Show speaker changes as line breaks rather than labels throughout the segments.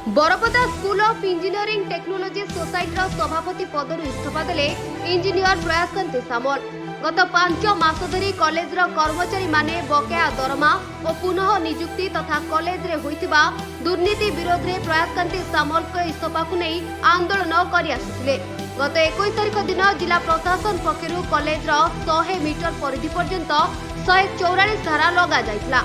बरपदा school of engineering technology society सभापति पदर इस्तीफा देले इंजीनियर प्रयासकांति सामल। गत 5 मास धरी कॉलेज कर्मचारी माने बकाया दरमा और पुनः नियुक्ति तथा कॉलेज रे होइतिबा दुर्नीति विरोध में प्रयासकांति सामल को इस्तीफा को नहीं आंदोलन कर आसुथिले। गत 21 तारिख दिन जिला प्रशासन पक्षर कॉलेज 100 मीटर परिधि पर्यंत 144 धारा लगा जाइतला।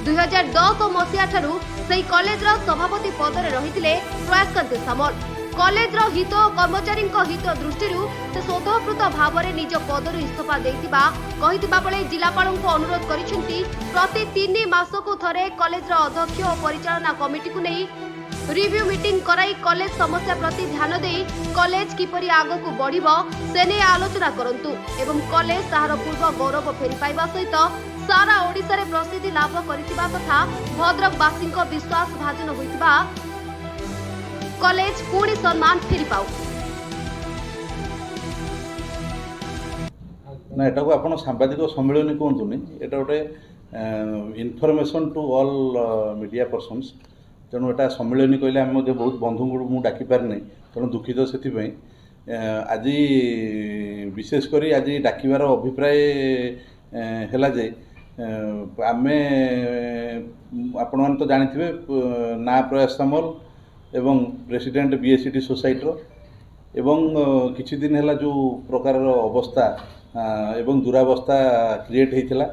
2010 मसीहा ठारू सेही कॉलेज सभापति पदरे रहिथिले प्रयासकांति सामल। कॉलेज हित और कर्मचारी हित दृष्टि से स्वतःस्फूर्त भाव में निज पदर इस्तीफा देथिबा बेले जिलापाल को अनुरोध करिसेंती प्रति 3 मास को थरे कॉलेज अध्यक्ष और परिचालना कमिटी को नहीं रिव्यू मीटिंग कराई कॉलेज समस्या प्रति ध्यान दे कॉलेज किपरि आगकु बढ़िबो से ने आलोचना करंतु एवं कॉलेज तार पूर्व गौरव फेरी पाइबा सहित सारा ओडिसा रे प्रसिद्धि लाभ करितिबा तथा भद्रकवासी विश्वास भाजन होइतिबा कॉलेज पुणी सम्मान फेरी पाउ।
ना एटा को आपण सांबादिक सम्मेलन कहतुनि एटा गोटे information to all media persons तेणु एटा सम्मेलन कहले आम बहुत बंधु को डाकी पार नहीं तेणु दुखित से आज विशेषकर आज डाकिबार अभिप्राय है जे आम आपण मैंने तो जानी ना प्रयास सामल एवं प्रेसिडेंट बीएससीटी सोसाइटी एवं किछि दिन है जो प्रकार अवस्था एवं दुरावस्था क्रिएट होता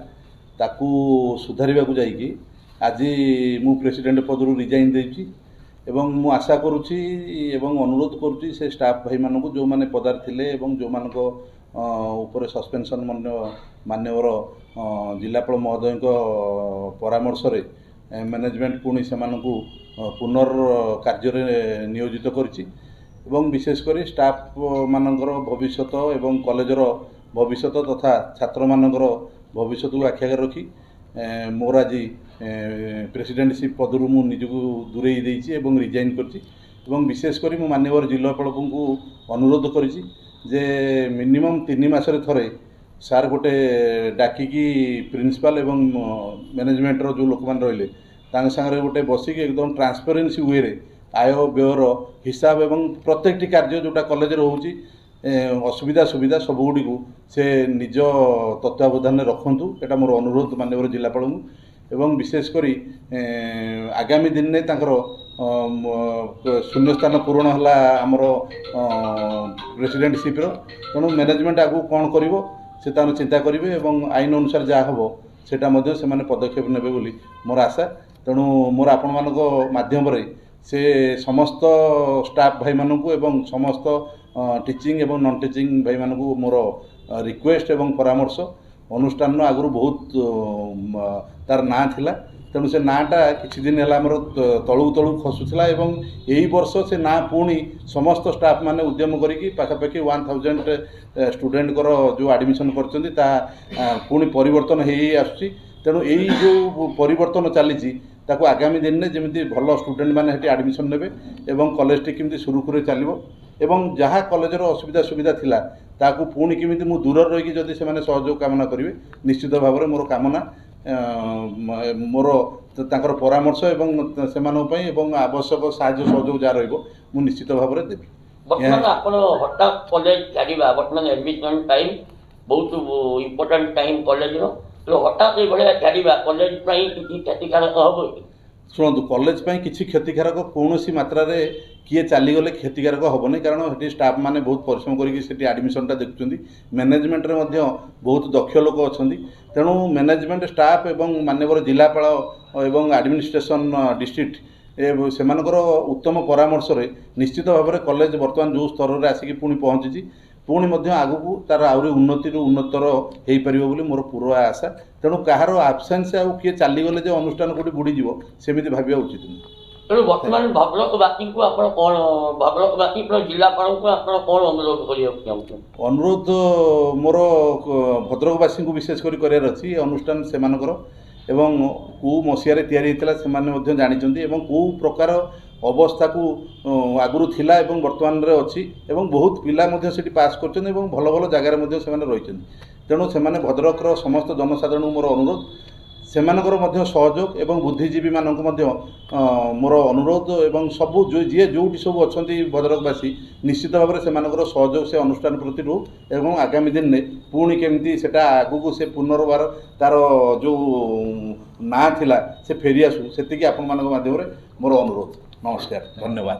ताकू सुधारिबा को जाइकी आज मु प्रेसिडेंट पदरू रिजाइन देछि एवं मु आशा करुछि एवं अनुरोध करुछि से स्टाफ भाई मानक जो माने पदार थिले एवं जो मानक ऊपर सस्पेंशन मान्यवर जिलापाल महोदय परामर्श रे मैनेजमेंट पुणी से पुनर् कार्य नियोजित करिछि एवं विशेषकर स्टाफ मानकर भविष्यत एवं कॉलेजर भविष्यत तथा छात्र मानकर भविष्यत को आखि आगे रखी मोर आज प्रेसिडेंटशिप पदरू मु निजको दूरे देछि एवं रिजाइन करछि एवं विशेषकर मु मान्यवर जिलापाल को अनुरोध करिछि जे मिनिमम 3 मास रे थरे सार गोटे डाकिकी प्रिंसिपल एवं मैनेजमेंट रो जो लोक मान रहिले तांग संगे गोटे बसिक एकदम ट्रांसपेरेंसी वे रे आय व्ययर हिसाब एवं प्रत्येकटी कार्य जोटा कॉलेज होउची असुविधा सुविधा सब गुडी को से निज तत्वावधान रखंतु एटा मोर अनुरोध माननीय जिलापाल एवं विशेषकर आगामी दिन में तांकर शून्यस्थान पूरण है आमर प्रेसिडेंटशिप तेणु मैनेजमेंट आगु कौन करिवो से तार चिंता करेंगे एवं आईन अनुसार जहाँ हम सेटा मध्य से पदक्षेप नेबे बोली मोर आशा तेणु मोर आपण मानक माध्यम रे से समस्त स्टाफ भाई मानकू एवं समस्त टीचिंग एवं नॉन टीचिंग भाई मानकू मोर रिक्वेस्ट एवं परामर्श अनुष्ठान आगु बहुत तार ना थिला तेणु से नाटा किछि दिन है तलू तलू खसुला एवं यही वर्ष से ना पुणी समस्त स्टाफ माने उद्यम करिकी पाखापाखि 1000 स्टूडेंट कर जो एडमिशन करछन्ती ता पुणी परिवर्तन हेई आसुची तेणु यही जो परिवर्तन चली ताको आगामी दिन में जमी भल स्टूडेंट मैंने हेटी एडमिशन नेबे एवं कॉलेज टी केमती सुरुखुरे चलिबो एवं जहाँ कॉलेजर असुविधा सुविधा थिला ताकू पुणी केमिति मु दूर रही जदि से माने सहयोग कामना करिवे निश्चित भाव में मोर कामना मोर तांकर परामर्श एवं सेमानों पई एवं आवश्यक साहाय्य सहयोग जहाँ रहिबो मु निश्चित भाव में देबी।
वर्तमान आपण हठात कॉलेज छाड़िबा वर्तमान एडमिशन टाइम बहुत इंपोर्टेंट टाइम कॉलेज रो तो हठात ये छाड़िबा कॉलेज पई किछि क्षतिकारक हबो
शुणु कॉलेज पई किछि क्षतिकारक कौनसी मात्रा रे किए चलीगले क्षतिकारक हेनी कारण ये स्टाफ मैंने बहुत परिश्रम करके एडमिशनटा देखुं मैनेजमेंट रे मध्य बहुत दक्ष लोक अच्छा तेणु मैनेजमेंट स्टाफ एवं मान्यवर जिलापाल एवं एडमिनिस्ट्रेशन डिस्ट्रिक्ट सेमानकर उत्तम परामर्श रे निश्चित भाव में कॉलेज बर्तमान जो स्तर में आसिक पुणी पहुँची पुणी आगू तार आहरी उन्नति उन्नतर हो पार मोर पूर्व आशा तेणु कहार आबसेन्स आउ किए चलीगले जो अनुष्ठान कौटी बुड़ीज सेमती भाव उचित नुह।
तेणु वर्तमान भद्रकवासी को आपण कौन भद्रकवासी जिलापाल को आपण कौन अनुरोध करियो
अनुरोध मोर भद्रकवासी को विशेषकर करार अच्छी अनुष्ठान सेमानकर एवं कौ मसीह तैयारी होता से जानी एवं कौ प्रकार अवस्था को आगुरी थिला एवं वर्तमान रे अच्छी एवं बहुत पिला से पास कर भल भल जगार से रही तेणु से भद्रकर समस्त जनसाधारण मोर अनुरोध ସେମାନଙ୍କର ମଧ୍ୟ ସହଯୋଗ ଏବଂ ବୁଦ୍ଧିଜୀବୀମାନଙ୍କୁ ମଧ୍ୟ ମୋର ଅନୁରୋଧ ଏବଂ ସବୁ ଯିଏ ଯେଉଁଠି ସବୁ ଅଛନ୍ତି ଭଦ୍ରକବାସୀ ନିଶ୍ଚିତ ଭାବରେ ସେମାନଙ୍କର ସହଯୋଗ ସେ ଅନୁଷ୍ଠାନ ପ୍ରତି ରହୁ ଏବଂ ଆଗାମୀ ଦିନରେ ପୁଣି କେମିତି ସେଟା ଆଗକୁ ସେ ପୁନର୍ବାର ତାର ଯେଉଁ ନାଁ ଥିଲା ସେ ଫେରିଆସୁ ସେତିକି ଆପଣମାନଙ୍କ ମାଧ୍ୟମରେ ମୋର ଅନୁରୋଧ। ନମସ୍କାର, ଧନ୍ୟବାଦ।